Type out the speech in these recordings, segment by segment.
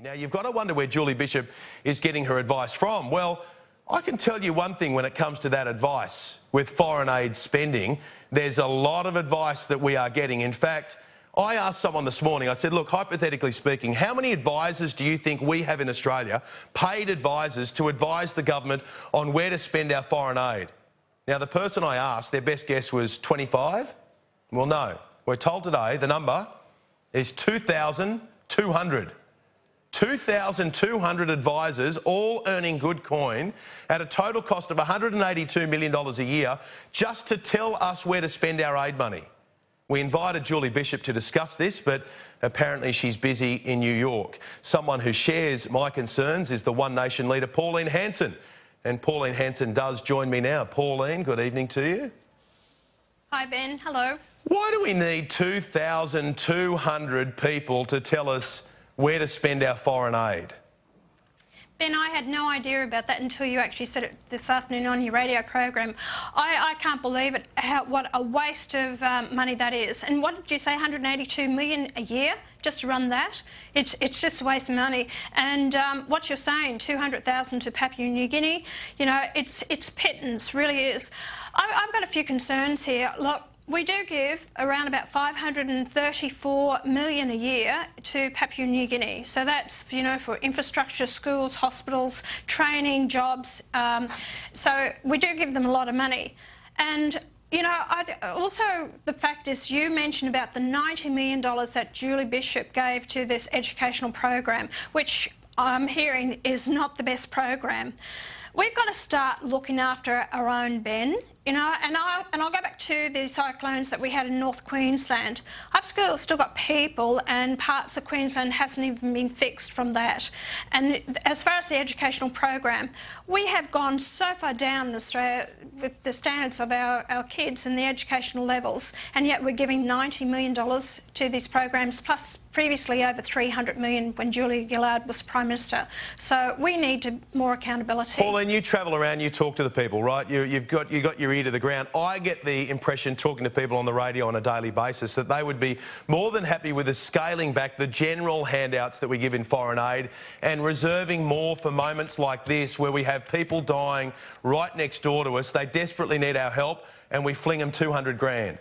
Now, you've got to wonder where Julie Bishop is getting her advice from. Well, I can tell you one thing when it comes to that advice with foreign aid spending. There's a lot of advice that we are getting. In fact, I asked someone this morning, I said, look, hypothetically speaking, how many advisors do you think we have in Australia, paid advisors, to advise the government on where to spend our foreign aid? Now, the person I asked, their best guess was 25. Well, no. We're told today the number is 2,200. 2,200 advisors, all earning good coin, at a total cost of $182 million a year, just to tell us where to spend our aid money. We invited Julie Bishop to discuss this, but apparently she's busy in New York. Someone who shares my concerns is the One Nation leader, Pauline Hanson. And Pauline Hanson does join me now. Pauline, good evening to you. Hi, Ben. Hello. Why do we need 2,200 people to tell us where to spend our foreign aid? Ben, I had no idea about that until you actually said it this afternoon on your radio program. I can't believe it, what a waste of money that is. And what did you say, 182 million a year just to run that? It's just a waste of money. And what you're saying, 200,000 to Papua New Guinea, you know, it's pittance, really is. I've got a few concerns here. Look, we do give around about $534 million a year to Papua New Guinea. So that's, you know, for infrastructure, schools, hospitals, training, jobs. So we do give them a lot of money. And, you know, also the fact is you mentioned about the $90 million that Julie Bishop gave to this educational program, which I'm hearing is not the best program. We've got to start looking after our own, Ben. You know, and I'll go back to the cyclones that we had in North Queensland. I've still got people, and parts of Queensland hasn't even been fixed from that. And as far as the educational program, we have gone so far down in Australia with the standards of our kids and the educational levels, and yet we're giving $90 million to these programs, plus previously over $300 million when Julia Gillard was Prime Minister. So we need more accountability. Pauline, you travel around, you talk to the people, right? You've got your ear to the ground. I get the impression, talking to people on the radio on a daily basis, that they would be more than happy with us scaling back the general handouts that we give in foreign aid and reserving more for moments like this, where we have people dying right next door to us. They desperately need our help, and we fling them 200 grand.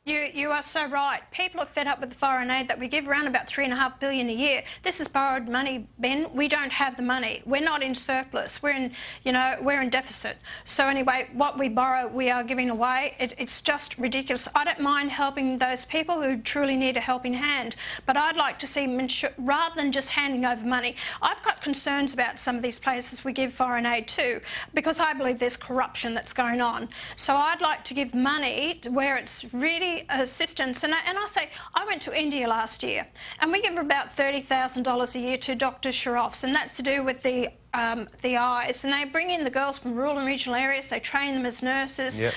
You are so right. People are fed up with the foreign aid that we give, around about $3.5 billion a year. This is borrowed money, Ben. We don't have the money. We're not in surplus. We're in, you know, we're in deficit. So anyway, what we borrow, we are giving away. It's just ridiculous. I don't mind helping those people who truly need a helping hand, but I'd like to see, rather than just handing over money, I've got concerns about some of these places we give foreign aid to, because I believe there's corruption that's going on. So I'd like to give money where it's really assistance. And I say, I went to India last year, and we give about $30,000 a year to Dr. Sharofs, and that's to do with the eyes, and they bring in the girls from rural and regional areas. They train them as nurses. Yep.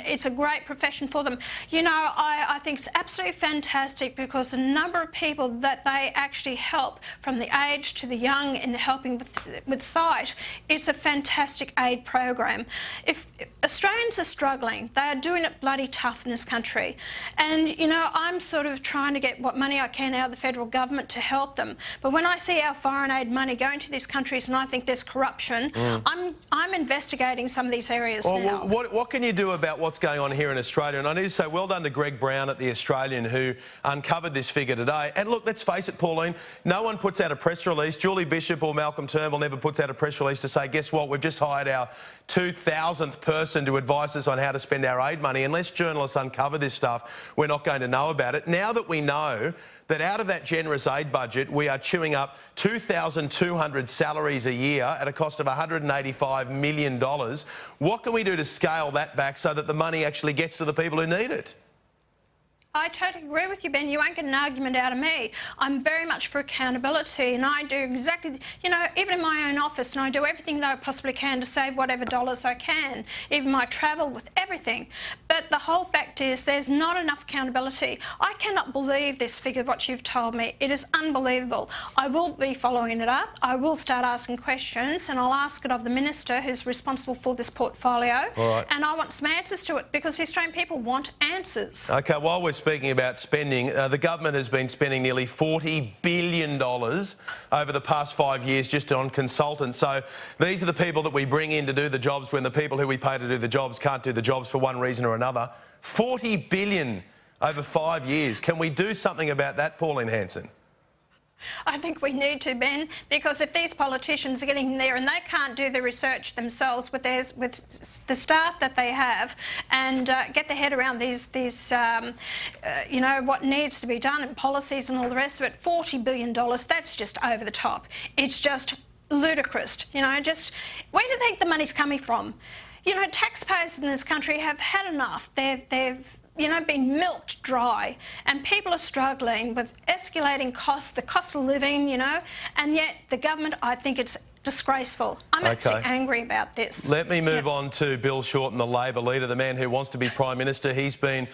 It's a great profession for them. You know, I think it's absolutely fantastic, because the number of people that they actually help, from the aged to the young, in helping with sight, it's a fantastic aid program. If Australians are struggling, they are doing it bloody tough in this country, and you know, I'm sort of trying to get what money I can out of the federal government to help them. But when I see our foreign aid money going to these countries, and I think there's corruption, I'm investigating some of these areas now. What can you do about what's going on here in Australia? And I need to say well done to Greg Brown at The Australian, who uncovered this figure today. And look, let's face it, Pauline, no one puts out a press release. Julie Bishop or Malcolm Turnbull never puts out a press release to say, guess what, we've just hired our 2,000th person to advise us on how to spend our aid money. Unless journalists uncover this stuff, we're not going to know about it. Now that we know that out of that generous aid budget, we are chewing up 2,200 salaries a year at a cost of $185 million, what can we do to scale that back so that the money actually gets to the people who need it? I totally agree with you, Ben. You won't get an argument out of me. I'm very much for accountability, and I do exactly, you know, even in my own office, and I do everything that I possibly can to save whatever dollars I can, even my travel, with everything. But the whole fact is there's not enough accountability. I cannot believe this figure, what you've told me. It is unbelievable. I will be following it up. I will start asking questions, and I'll ask it of the Minister who's responsible for this portfolio. All right. And I want some answers to it, because the Australian people want answers. OK, while we're speaking about spending, the government has been spending nearly $40 billion over the past 5 years just on consultants. So these are the people that we bring in to do the jobs when the people who we pay to do the jobs can't do the jobs for one reason or another. $40 billion over 5 years. Can we do something about that, Pauline Hanson? I think we need to, Ben, because if these politicians are getting there and they can't do the research themselves with the staff that they have and get their head around these you know, what needs to be done and policies and all the rest of it, $40 billion, that's just over the top. It's just ludicrous, you know, just where do you think the money's coming from? You know, taxpayers in this country have had enough. They've you know, been milked dry, and people are struggling with escalating costs, the cost of living, you know, and yet the government, I think it's disgraceful. I'm actually angry about this. Let me move on to Bill Shorten, the Labor leader, the man who wants to be Prime Minister. He's been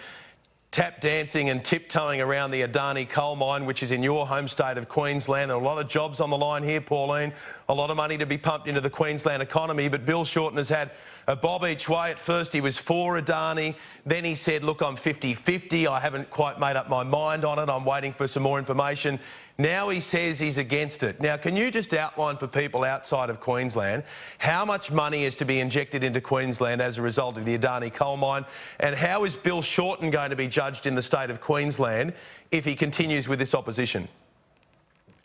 tap dancing and tiptoeing around the Adani coal mine, which is in your home state of Queensland. There are a lot of jobs on the line here, Pauline, a lot of money to be pumped into the Queensland economy, but Bill Shorten has had a bob each way. At first he was for Adani, then he said, look, I'm 50-50, I haven't quite made up my mind on it, I'm waiting for some more information. Now he says he's against it. Now, can you just outline for people outside of Queensland how much money is to be injected into Queensland as a result of the Adani coal mine, and how is Bill Shorten going to be judged in the state of Queensland if he continues with this opposition?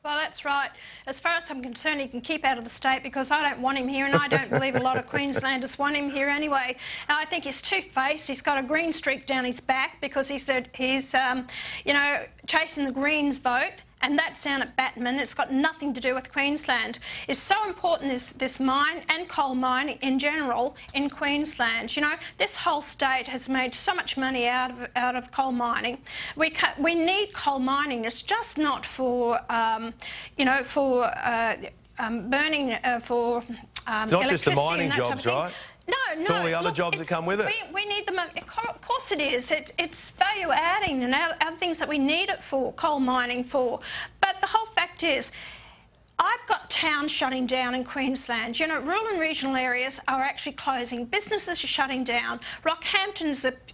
Well, that's right. As far as I'm concerned, he can keep out of the state because I don't want him here, and I don't believe a lot of Queenslanders want him here anyway. And I think he's two-faced. He's got a green streak down his back because he's you know, chasing the Greens vote. And that's down at Batman. It's got nothing to do with Queensland. It's so important, this mine and coal mining in general in Queensland. You know, this whole state has made so much money out of coal mining. We need coal mining. It's just not for, you know, for burning for it's not just the mining jobs, right? No, it's all the other jobs that come with it. We need them. Of course it is. It's value adding and other things that we need it for, coal mining for. But the whole fact is, I've got towns shutting down in Queensland. You know, rural and regional areas are actually closing. Businesses are shutting down. Rockhampton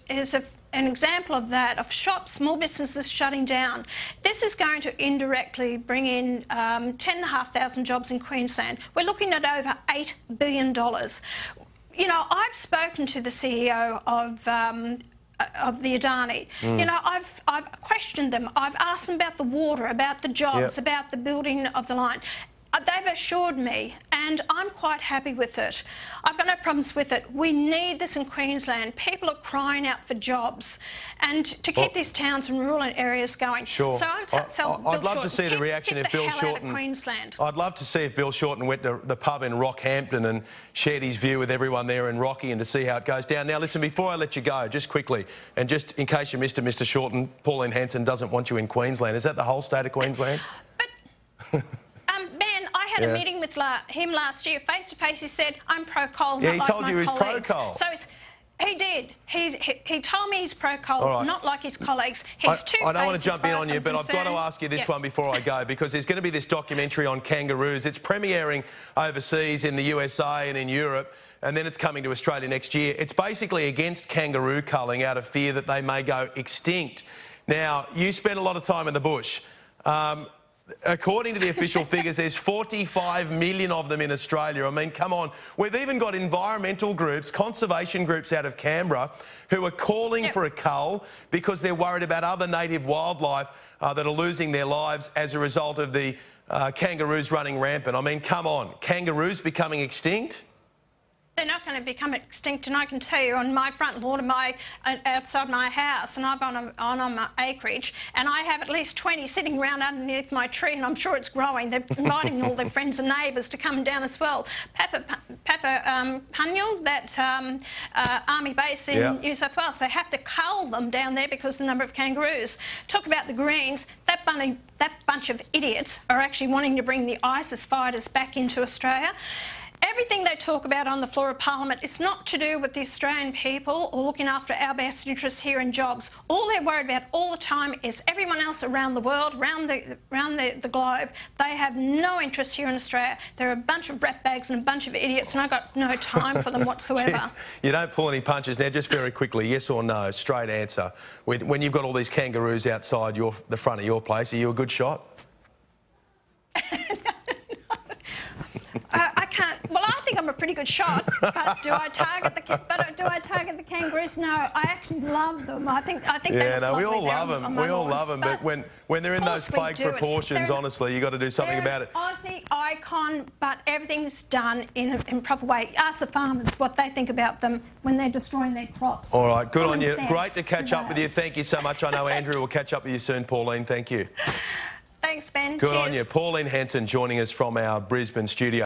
is an example of that, of shops, small businesses shutting down. This is going to indirectly bring in 10,500 jobs in Queensland. We're looking at over $8 billion. You know, I've spoken to the CEO of the Adani. You know, I've questioned them. I've asked them about the water, about the jobs, about the building of the line. They've assured me, and I'm quite happy with it. I've got no problems with it. We need this in Queensland. People are crying out for jobs and to keep these towns and rural areas going. Sure. So I'd love to see the reaction if Bill Shorten... Queensland. I'd love to see if Bill Shorten went to the pub in Rockhampton and shared his view with everyone there in Rocky and to see how it goes down. Now, listen, before I let you go, just quickly, and just in case you missed it, Mr Shorten, Pauline Hanson doesn't want you in Queensland. Is that the whole state of Queensland? But... I had a meeting with him last year, face to face. He said, "I'm pro-coal." Yeah, he told you he was pro-coal. So he did. He told me he's pro-coal, not like his colleagues. He's I don't want to jump in on you, but I've got to ask you this one before I go, because there's going to be this documentary on kangaroos. It's premiering overseas in the USA and in Europe, and then it's coming to Australia next year. It's basically against kangaroo culling out of fear that they may go extinct. Now, you spend a lot of time in the bush. According to the official figures, there's 45 million of them in Australia. I mean, come on. We've even got environmental groups, conservation groups out of Canberra who are calling for a cull because they're worried about other native wildlife that are losing their lives as a result of the kangaroos running rampant. I mean, come on. Kangaroos becoming extinct? They're not going to become extinct, and I can tell you on my front lawn of outside my house, and I'm on my acreage, and I have at least 20 sitting around underneath my tree, and I'm sure it's growing. They're inviting all their friends and neighbours to come down as well. Papa Punyal, that army base in New South Wales, they have to cull them down there because of the number of kangaroos. Talk about the Greens. That bunch of idiots are actually wanting to bring the ISIS fighters back into Australia. Everything they talk about on the floor of Parliament is not to do with the Australian people or looking after our best interests here in jobs. All they're worried about all the time is everyone else around the world, around the globe. They have no interest here in Australia. They're a bunch of ratbags and a bunch of idiots, and I've got no time for them whatsoever. You don't pull any punches. Now, just very quickly, yes or no, straight answer. When you've got all these kangaroos outside the front of your place, are you a good shot? I can't. Well, I think I'm a pretty good shot, but do I target the kangaroos? No, I actually love them. I think yeah, no, we all love them. We all love them, but when they're in those plague proportions, honestly, you got to do something about it. Aussie icon, but everything's done in a proper way. Ask the farmers what they think about them when they're destroying their crops. All right, good on you. Great to catch up with you. Thank you so much. I know Andrew will catch up with you soon, Pauline. Thank you. Thanks, Ben. Good on you. Pauline Hanson joining us from our Brisbane studio.